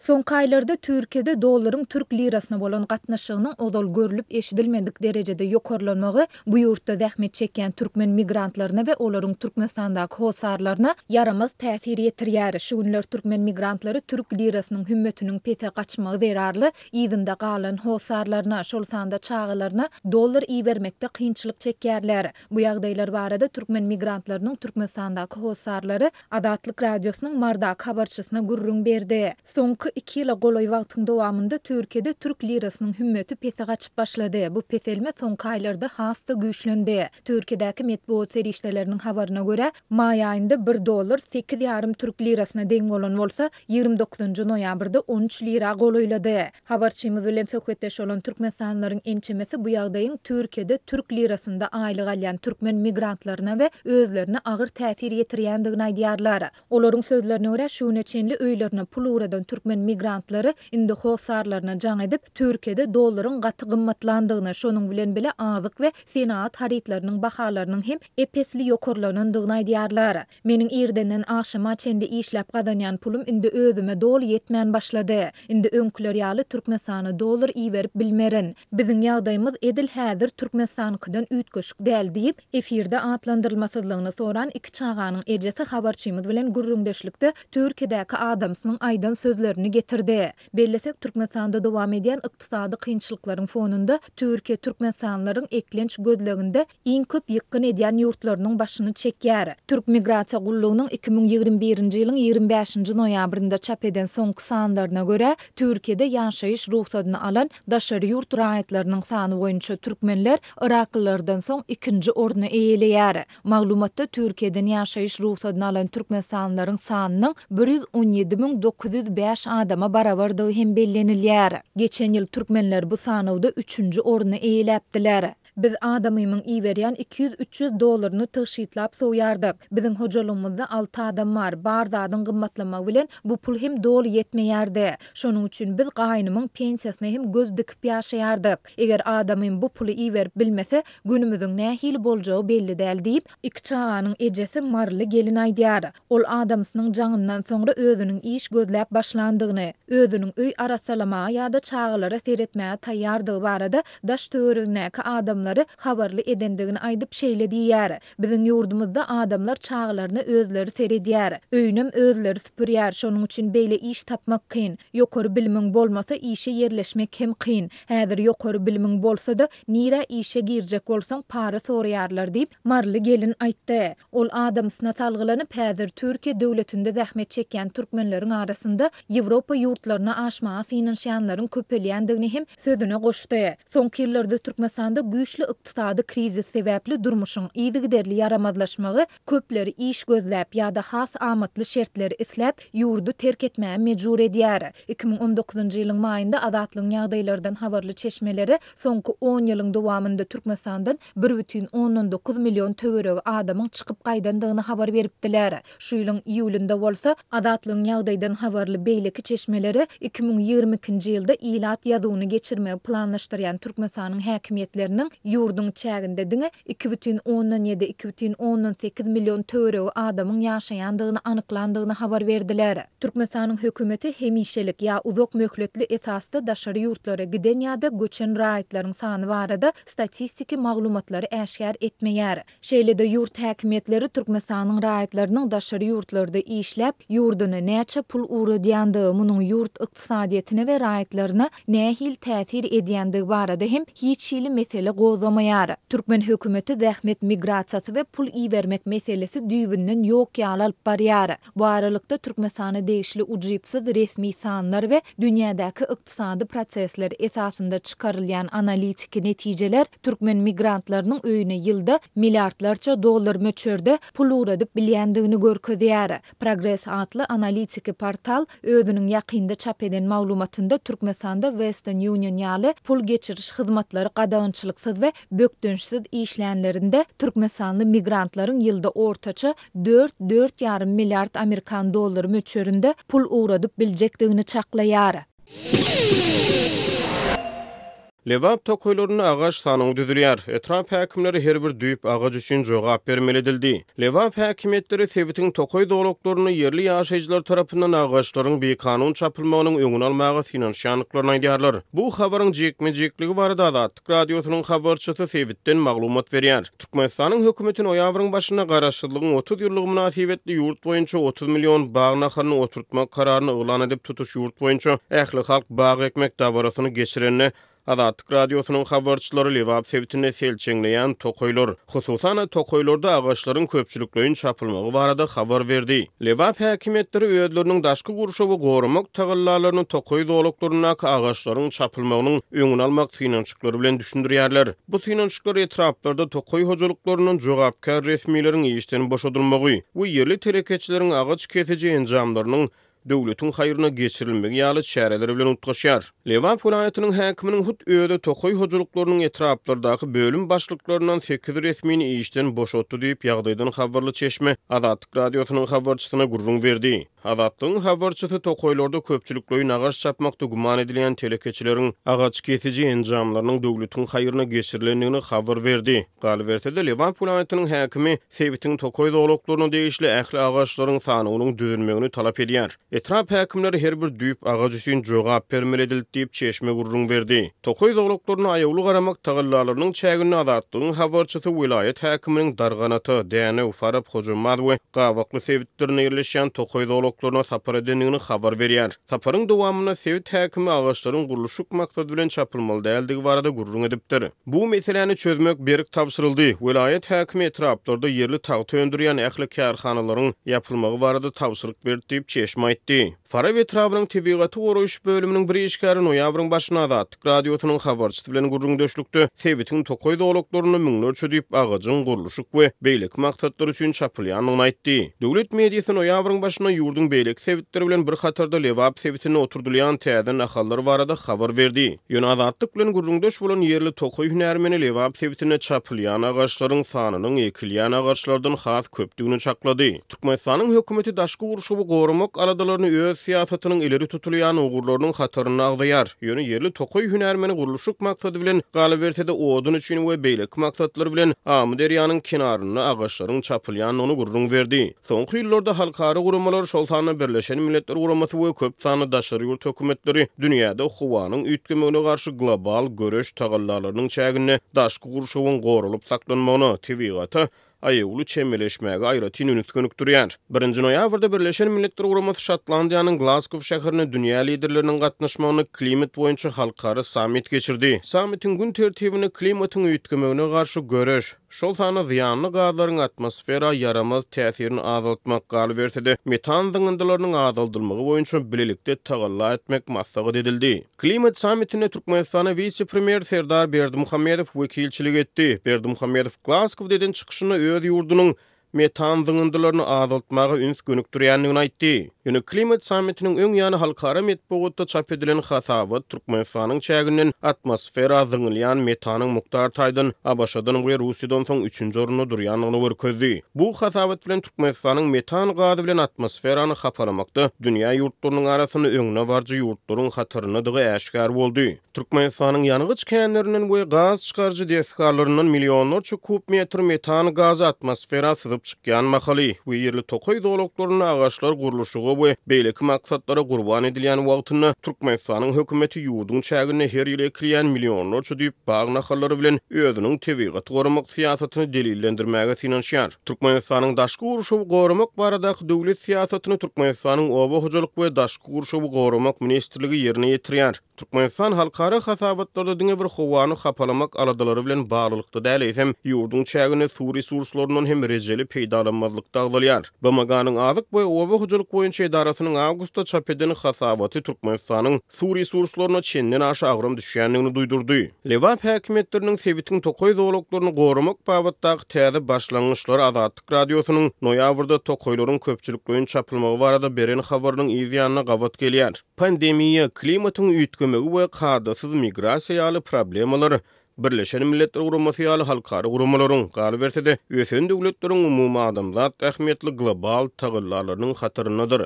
Soňky aýlarda Türkiýede dollaryň türk lirasyna bolan gatnaşygynyň ozal görülip eşidilmedik derejede ýokarlanmagy bu ýurtda zähmet çekýän türkmen migrantlaryna we olaryň Türkmenistandaky hosarlaryna yaramaz täsir ýetirýär. Şu günler türkmen migrantlary türk lirasynyň hümmetiniň pete gaçmagy zerarly ýygyňda galan hosarlaryna, şol sanda çağılaryna dollar iýermekde kynçylyk çekýärler. Bu ýagdaýlar barada türkmen migrantlarynyň Türkmenistandaky hosarlary Adatlyk radiosynyň mardaky habarçysyna gurrun berdi. Soňky 2 ýyla goloý wagtyň dowamında Türkiýede türk lirasynyň hümmeti pese gaçyp başlady. Bu peselme soňky aýlarda hasta güýçlendi. Türkiýedäki medeniýet serişdeleriniň habaryna görä, may aýynda 1 dollar 8,5 türk lirasyna deň bolan bolsa, 29 noýabrda 13 lira goloýlady. Habarçymyz bilen söhbetdeş bolan türkmensanlaryň ençemesi bu ýagdaýyň Türkiýede türk lirasynda aýlyk alýan türkmen migrantlaryna we özlerine agyr täsir ýetirýändigini aýdýarlar. Olaryň sözlerine görä, şu neçenli öýlerine pul uradan türkmen migrantlary indi hosarlaryna jaň edip Türkiýede dollaryň gaty gymmatlandygyny, şonuň bilen bile azyk we senat haritlarynyň bahalarynyň hem epesli ýokarlanandygyny aýdýarlar. Meniň ýerdenden aşama çende işläp gazanýan pulum indi özüme dol ýetmän başlady. Indi öňküler ýaly Türkmenistana dollar iýerip bilmerin. Biziň ýagdaýymyz edil häzir Türkmenistanykydan ütköşük däl diýip efirde atlandyrylmasydlygyny soran iki çağanyň ejesi habarçymyz bilen gurrundeşlikde Türkiýedäki adamsynyň aýdan sözlerini getirdi. Bellesek Türkmenistanda dowam edýän ykdysady kynçylyklaryň fonunda Türkiýe türkmensanlaryň eklenç gözleginde iň köp ýykyn edýän ýurtlarynyň başyny çekýär. Türk migrasiýa gullugynyň 2021-nji ýylyň 25-nji noýabrynda çap eden soňky sanlaryna görä, Türkiýede ýaşaýyş ruhsatyny alan daşary ýurt raýatlarynyň sany boýunça türkmenler Iraklylardan soň 2-nji orny eýeleýär. Maglumatda Türkiýeden ýaşaýyş ruhsatyny alan türkmensanlaryň sanynyň 117.905 adama barabardygy hem bellenilýär. Geçen ýyl türkmenler bu sanawda 3-nji orny eýeläpdiler. Biz adamymyň iýerýän 200-300 dollaryny tyşytlap soýardyk. Biziň hojalygymyzda 6 adam bar. Bar zadyň gymmatlanmagy bilen bu pul hem dol ýetmeýärdi. Şonuň üçin biz gaýnymyň pensiýasyna hem göz dikip ýaşaýardyk. Eger adamym bu puly iýerip bilmese, günümüziň nähili boljagy belli däl diýip iki çağanyň ejesi marly gelin aýdýar. Ol adamsynyň jaňyndan soňra özüniň iş gözläp başlandygyny, özüniň öý arasalama ýa-da çağılara seretmäge taýýardygy barada daş töweregindäki adamlary habarly edendigini aýdyp şeýle diýär. Biziň ýurdumyzda adamlar çağılaryny özleri seredýär. Öýnem özleri süpürýär. Şonuň üçin beýle iş tapmak kyn. Ýokary bilimiň bolmasa işe yerleşmek hem kyn. Häzir ýokary bilimiň bolsa-da nire işe girjek bolsaň para soraýarlar diýip marly gelin aýtdy. Ol adamsyna salgylanyp häzir Türkiýe döwletinde zähmet çekýän türkmenleriň arasynda Ýewropa ýurtlaryna aşmaga synanşýanlaryň köpelýändigini hem sözüne goşdy. Soňky ýyllerde Türkmenistanda güýçli ykdysady krizis sebäpli durmuşyň ýygyderli yaramazlaşmagy köpleri iş gözläp ýa-da has amatly şertleri isläp ýurdu terk etmäge mejbur edýär. 2019-njy ýylyň maýynda Adatlyň ýagdaýlardan habarly çeşmeleri soňky 10 ýylyň dowamında Türkmenistandan 1,9 million töweregi adamyň çykyp gaýdandygyny habar beripdiler. Şu ýylyň iýulynda bolsa Adatlyň ýagdaýdan habarly beýleki çeşmeleri 2022-nji ýylda ilat ýazywyny geçirmegi planlaşdyrýan Türkmenistanyň häkimetleriniň ýurdun çäginde diňe 2,7-2,8 million töweregi adamyň ýaşaýandygyny anyklandygyny habar berdiler. Türkmenistanyň hökümeti hemişelik ýa uzak möhletli esasda daşary ýurtlara giden ýa-da göçen raýatlaryň sany barada statistiki maglumatlary äşkär etmeýär. Şeýle-de ýurt häkimetleri Türkmenistanyň raýatlarynyň daşary ýurtlarda işläp ýurduny näçe pul uradýandygy, munyň ýurt ykdysadyetine we raýatlaryna nähil täsir edýändigi barada hem hiç ýyly mesele gozamaýar. Türkmen hökümeti zähmet migrasiýasy we pul iýermek meselesi düýbünden ýok ýaly alyp barýar. Bu aralykda Türkmenistana degişli ujypsyz resmi sanlar we dünýädäki ykdysady prosesler esasında çykarylýan analitiki netijeler türkmen migrantlarynyň öýüne ýylda milliardlarça dollar möçürde pul uradyp bilýändigini görkezýär. Progress adly analitiki portal özüniň ýakynda çap eden maglumatynda Türkmenistanda Western Union ýaly pul geçiriş hyzmatlary gadagynçylyksyz we bökdünçsiz işlänlerinde Türkmenistanly migrantlaryň ýylda ortaça 4,5 milliard Amerikan dollary möçüründe pul uradyp biljekdigini çaklaýar. Lewap tokoylaryny agaç sanyny düzülýär. Etrap häkimleri her bir düýüp agaç üçin jogap bermeli edildi. Lewap häkimetleri Sewitiň tokoy doglaklaryny yerli ýaşaýjylar tarapyndan agaçlaryň bekanun çapylmagynyň öňüni almagy finansiýanlyklaryny aýdýarlar. Bu habaryň jekme-jekligi barada Azatlyk radiosynyň habarçysy Sewitden maglumat berýär. Türkmenistanyň hökümeti noýabryň başyna garaşdyrlygyň 30 ýyllygy münasibetli ýurt boýunça 30 million bag naharyny oturtmak kararyny eglan edip tutuş ýurt boýunça ähli halk bag ekmek dawarasyny geçirenini Azatlyk radiosynyň habarçylary Lewap Sewitine selçeňleýän tokoylar, hususan tokoylarda agaçlaryň köpçülikligiň çapylmagy barada habar berdi. Lewap häkimetleri öýdleriniň daşky gurşawy goramak tagallalaryny tokoy doglaklaryna agaçlaryň çapylmagynyň öňüni almak finançyklary bilen düşündirýärler. Bu finançyklar etraplarda tokoy hojalyklarynyň jogapkar resmiýetiniň işden boşadylmagy, bu yerli terekeçileriň agaç kesiji enjamlarynyň döwletiň haýryna geçirilmegi ýaly çäreleri bilen utgaşýar. Lewap vilayatynyň häkiminiň hut öýde tokoy hojalyklarynyň etraplardaky bölüm başlyklарyndan 8 resmini işden boşatdy diýip ýagdaýdan habarly çeşme Azatlyk radiosynyň habarçysyna gurrun berdi. Azatlyň habarçysy tokoylarda köpçülikligiň agaç çapmakda guman edilen telekeçileriň agaç kesiji enjamlarynyň döwletiň haýryna geçirilendigini habar berdi. Galy berse-de Lewap vilayatynyň häkimi Sewitiň tokoy doglaklaryny degişli ähli agaçlaryň sanynyň düzülmegini talap edýär. Etrap häkimleri her bir düýüp agaç üçin jogap bermeli edildi diýip çeşme gurrun berdi. Tokoy doglaklaryny aýawly garamak tagallalarynyň çägini Azatlygyň habarçysy vilayet häkiminiň darganaty Däne Ufarap Hojamadow gawakly Sewitlerine ýerleşýän tokoy doglaklaryna sapar edenligini habar berýär. Saparyň dowamyna Sewit häkimi agaçlaryň gurulşyk maksady bilen çapylmaly däldigi barada gurrun edipdir. Bu meseleni çözmek berik tapşyryldy. Vilayet häkimi etraplarda yerli tag töndürýän ähli karhanalaryň ýapylmagy barada tapşyryk berdi diýip çeşme Fara ve Travynyň tebigaty goraýyş bölüminiň bir işgäri noýabryň başyna Azatlyk radiosynyň habarçysy bilen gurrun döşlükde Sewitiň tokoy doglaklaryny müňlerçe diýip agaçyň gurulşyk we beýlik maksatlary üçin çapylýanyny aýtdy. Döwlet mediýasy noýabryň başyna ýurdun beýlik Sewitleri bilen bir hatarda Lewap Sewitine oturdylýan täze nahallary barada habar berdi. Ýöne Azatlyk bilen gurrun döş bolan yerli tokoy hünärmeni Lewap Sewitine çapylýan agaçlaryň sanynyň ekilýän agaçlardan has köpdigini çaklady. Türkmenistanyň hökümeti daşky gurşawy goramak aladalarını öz siyasatynyň ileri tutulýan ugurlarynyň hataryny agdaýar. Ýöne yerli tokoy hünärmeni gurulşyk maksady bilen galy berse-de odun üçin we beýlik maksatlary bilen Amy derýanyň kenaryna agaçlaryň çapylýanyny gurrun berdi. Soňky ýyllarda halkary guramalar şoltany Birleşen Milletler Guramasy we köp sany daşary ýurt hökümetleri dünýäde howanyň üýtgemegine garşy global göreş tagallalarynyň çägini daşky gurşawyň gorulyp saklanmagyny tebigaty aýawly çemeleşmäge aýratyn ünütkönükdirýär. 1-nji noýabrda Birleşen Milletler Guramasy Şotlandiýanyň Glasgow şäherine dünýä liderleriniň gatnaşmagyny klimat boýunça halkary sammit geçirdi. Sammitiň gün tertibini klimatyň üýtgemegine garşy göreş, şol sany ziýanly gazaryň atmosfera yaramaz täsirini azaltmak galy berse-de metan zyňyndalarynyň azaldylmagy boýunça bilelikde tagalla etmek maslahat edildi. Klimat sammitine Türkmenistana vice-premier Serdar Berdimuhammedow wekilçilik etdi. Berdimuhammedow Glasgow'den çykyşyny öz ýurdunyň metan zyňyndalaryny azaltmagy üns gönükdirýändigini aýtdy. Ýöne klimat sammitiniň öň ýany halkara medeniýetde çap edilen hasabat Türkmenistanyň çägininden atmosfera zyňylýan metanyň mukdar taýdan Abaşadan we Russiýadan soň 3-nji orunda durýanyny görkezdi. Bu hasabat bilen Türkmenistanyň metan gazy bilen atmosferany hapalamakda dünýä ýurtlarynyň arasyny öňüne barjy ýurtlaryň hatyryndygy äşkar boldy. Türkmenistanyň ýanygyç känlerinden we gaz çykarjy deskarlaryndan millionlarça kubmetr metan gazy atmosfera syzyp çykýan mahaly we ýerli tokoy doglaklaryny agaçlar gurulşygy we beýlik maksatlara gurban edilýän wagtyny Türkmenistanyň hökümeti ýurdun çägine her ýyl ekleýän millionlarça diýip bag nahallary bilen özüniň tebigaty goramak siýasatyny delillendirmäge finansiýar. Türkmenistanyň daşky gurşawy goramak baradaky döwlet siýasatyny Türkmenistanyň oba hojalyk we daşky gurşawy goramak ministrligi ýerine ýetirýär. Türkmenistan halkara hasabatlarda diňe bir howany hapalamak aladalary bilen baglykda däl hem ýurdun çägine su resurslarynyň hem rejeli peýdalanmazlykda agdalýar. BMG-nyň azyk we oba hojalyk boýunça edarasynyň awgustda çap eden hasabaty Türkmenistanyň su resurslaryna çenden aşy agram düşýändigini duýdurdy. Lewap häkimetleriniň Sewitiň tokoy doglaklaryny goramak babatdaky täze başlangyşlar Azatlyk radiosynyň noýabrda tokoylaryň köpçülikligiň çapylmagy barada beren habarynyň izýanyna gawat gelýär. Pandemiýa, klimatyň üýtgemegi we kadasyz migrasiýa ýaly problemalary Birleşen Milletler Guramasy ýaly halkary guramalaryň galy berse-de ösen döwletleriň umumy adamzat ähmiýetli global tagallalarynyň hatyryndadyr.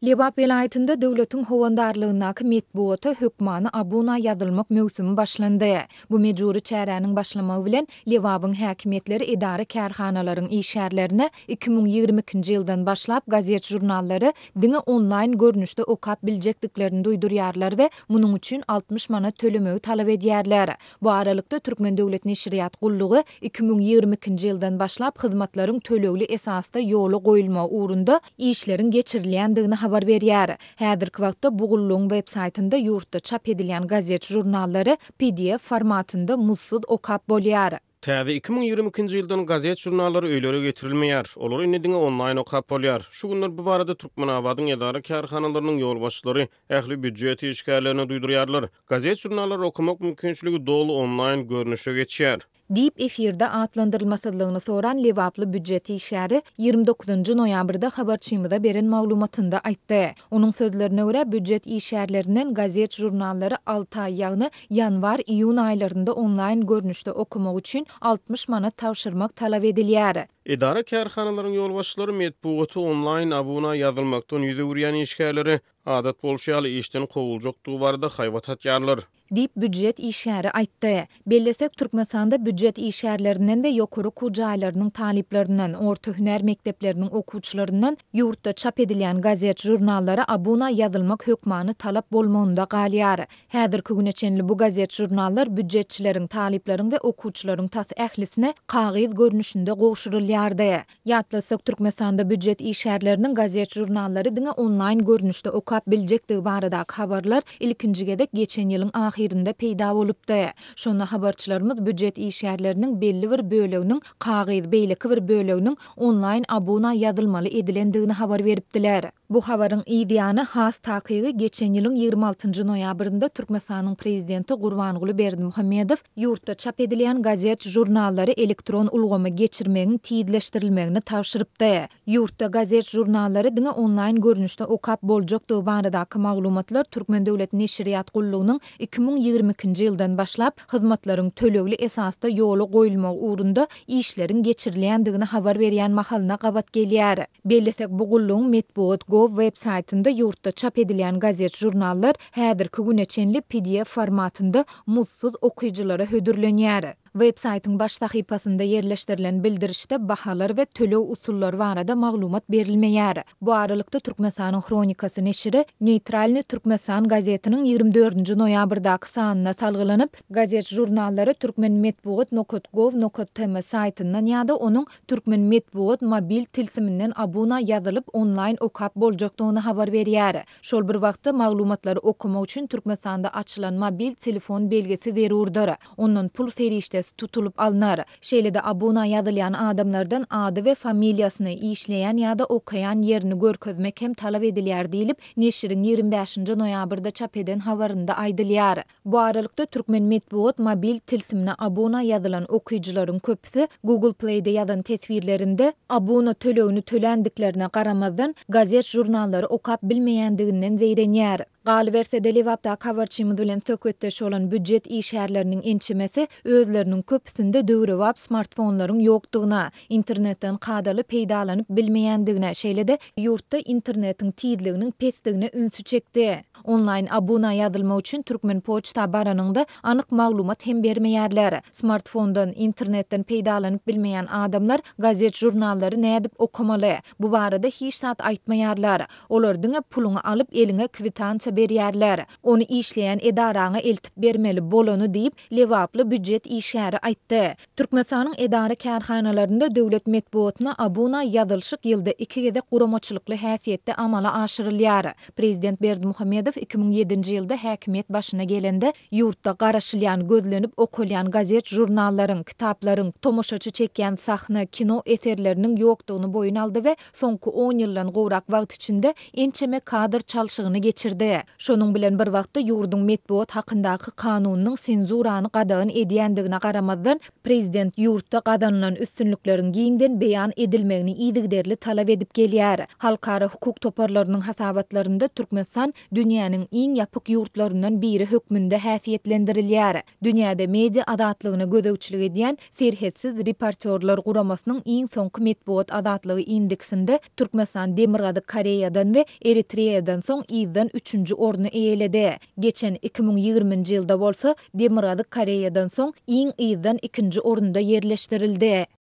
Lewap vilayetinde döwletiň howandarlygynaky metbuata hökmany abuna ýazylmak möwsümi başlandy. Bu mejburi çäräniň başlamagy bilen Lewapyň häkimetleri idara kärhanalaryň işgärlerine 2022-nji ýyldan başlap gazet jurnallary diňe online görnüşde okap biljekdiklerini duýdurýarlar we munuň üçin 60 manat tölemegi talap edýärler. Bu aralykda Türkmen Döwlet Neşriýat Gullugy 2022-nji ýyldan başlap hyzmatlaryň tölegli esasda ýoly goýulma uğrunda işlerin geçirilýändigini habar berýär. Häzirki wagtda bu gullugyň web-saytynda ýurtda çap edilýän gazet jurnallary PDF formatynda mussuz okap bolýar. Täze 2022-nji ýyldan gazet jurnallary öýlere getirilmeýär. Olar indi online okap bolýar. Şu günler bu barada Türkmenabadyň edara kärhanalarynyň ýolbaşçylary ähli büdjet işgärlerine duýdurýarlar. Gazet jurnallary okumak mümkinçiligi dolu online görnüşe geçýär. Deep efirde atlandyrylmasydlygyny soran Lewaply büdjet işgäri 29-njy noýabrda habarçymyda beren maglumatynda aýtdy. Onuň sözlerine görä büdjet işgärlerinden gazet jurnallary 6 aý ýagny ýanwar-iýun aýlarynda online görnüşde okumak üçin 60 manat tawşyrmak talap edilýär. Edara kärhanalaryň ýolbaşçylary metbuaty online abuna ýazylmakdan ýüze gürýän işgärleri adat bolşýaly işden kowuljokdugy barada haýbat atýarlar. Dip büdjet işgäri aýtdy. Bellesek Türkmenistanda büdjet işgärlerinden we ýokary kujaýlarynyň taliplerinden, orta hüner mekdepleriniň okuwçylaryndan ýurtda çap edilýän gazet jurnallary abuna ýazylmak hökmany talap bolmagyna galýar. Häzirki güneçenli bu gazet jurnallar büdjetçileriň, talipleriň we okuwçylaryň tas ählisine kagyz görnüşinde gowşurulýardy. Ýatlasak Türkmenistanda büdjet işgärleriniň gazet jurnallary diňe online görnüşde okap biljektigi baradaky habarlar ilkinji gedek geçen ýylyň ahirinde peýda bolupdy. Şonu habarçylarymyz büdjet işgärleriniň belli bir böleginiň kagyz beýleki bir böleginiň online abuna ýazylmaly edilendigini habar beripdiler. Bu habaryň ideýany has takygy geçen ýylyň 26-njy noýabrynda Türkmenistanyň prezidenti Gurbanguly Berdimuhammedow ýurtda çap edilýän gazet jurnallary elektron ulgama geçirmegiň tiýdleşdirilmegini tawşyrypdy. Ýurtda gazet jurnallary diňe online görnüşde okap boljakdygy baradaky maglumatlar Türkmen Döwlet Neşriýat Gullugynyň 2022-nji ýyldan başlap hyzmatlaryň tölegli esasda ýoly goýulmagy uğrunda işlerin geçirilýändigini habar berýän mahalyna gabat gelýär. Bellesek bu gullugyň Metbuat.gov web-saytynda ýurtda çap edilýän gazet jurnallar häzirki güneçenli PDF formatynda mussuz okuýjylara hödürlenýär. Web-saytyň baş sahypasynda yerleşdirilen bildirişde bahalar we tölew usullary barada maglumat berilmeýär. Bu aralykda Türkmenistanyň Kronikasy neşri Neytralny Türkmenistan gazetiniň 24-nji noýabrdaky sanyna salgylanyp, gazet jurnallary turkmenmetbuat.gov.tm saytyndan ýa-da onuň Türkmen Metbuat mobil tilsiminden abuna ýazylyp online okap boljakdygyny habar berýär. Şol bir wagtda maglumatlary okumak üçin Türkmenistanda açylan mobil telefon belgesi zerurdur. Ondan pul serişde tutulup alınar. Şeýle-de abuna ýazylýan adamlardan ady we familiýasyny, işleýän ýa-da okaýan ýerini görkezmek hem talap edilýär diýilip, neşriň 25-nji noýabrda çap eden habarynda aýdylýar. Bu aralykda Türkmen Metbuat mobil tilsimine abuna ýazylan okuýjylaryň köpüsi Google Play'de ýazan tesvirlerinde abuna tölegini tölendiklerine garamazdan gazet jurnallary okap bilmeýändiginden zeýrenýär. Galybersede Lewapda habarçymyz bilen söhbetdeş bolan büdjet işgärleriniň ençemesi özleriniň köpüsinde döwrewap smartfonlaryň ýokdugyna, internetden kadaly peýdalanyp bilmeýändigine, şeýle-de ýurtda internetiň tiýdliginiň pesdigine ünsü çekdi. Online abuna ýazylmak üçin Türkmen Poçta baranyňda anyk maglumat hem bermeýärler. Smartfondan, internetden peýdalanyp bilmeýän adamlar gazet jurnallary nädip okamaly? Bu barada hiç zat aýtmaýarlar. Olar diňe puluny alyp eliňe kwitansiýa berýärler. Onu işleýän edaraňa eltip bermeli bolany diýip Lewaply büdjet işgäri aýtdy. Türkmenistanyň edara kärhanalarynda döwlet metbuatyna abuna ýazylşyk ýylda 2 gedek guramaçylykly häsiýetde amala aşyrylýar. Prezident Berdimuhammedow 2007-nji ýylda häkimet başyna gelende ýurtda garaşylýan, gözlenip okulýan gazet jurnallaryň, kitaplaryň, tomoşaçy çekýän sahna, kino eserleriniň ýokdugyny boyun aldy we soňky 10 ýyldan gowrak wagt içinde ençeme kadr çalşygyny geçirdi. Şonuň bilen bir wagtda ýurdun medeniýet hakyndaky kanunyň senzurany gadagyn edýändigine garamazdan prezident ýurtda gadanylan üstünlükleriň giňden beýan edilmegini ýygyderli talap edip gelýär. Halkara hukuk toparlarynyň hasabatlarynda Türkmenistan dünýäniň iň ýapyk ýurtlaryndan biri hökmünde häsiýetlendirilýär. Dünýäde media azatlygyna gözegçilik edýän Serhetsiz Reportörler Guramasynyň iň soňky medeniýet azatlygy indeksinde Türkmenistan Demirgady Koreýadan we Eritreýadan soň ýyzdan 3-nji orny eýledi. Geçen 2020-nji ýylda bolsa Demirgady Koreýadan soň ýyzdan 2-nji orunda ýerleşdirildi.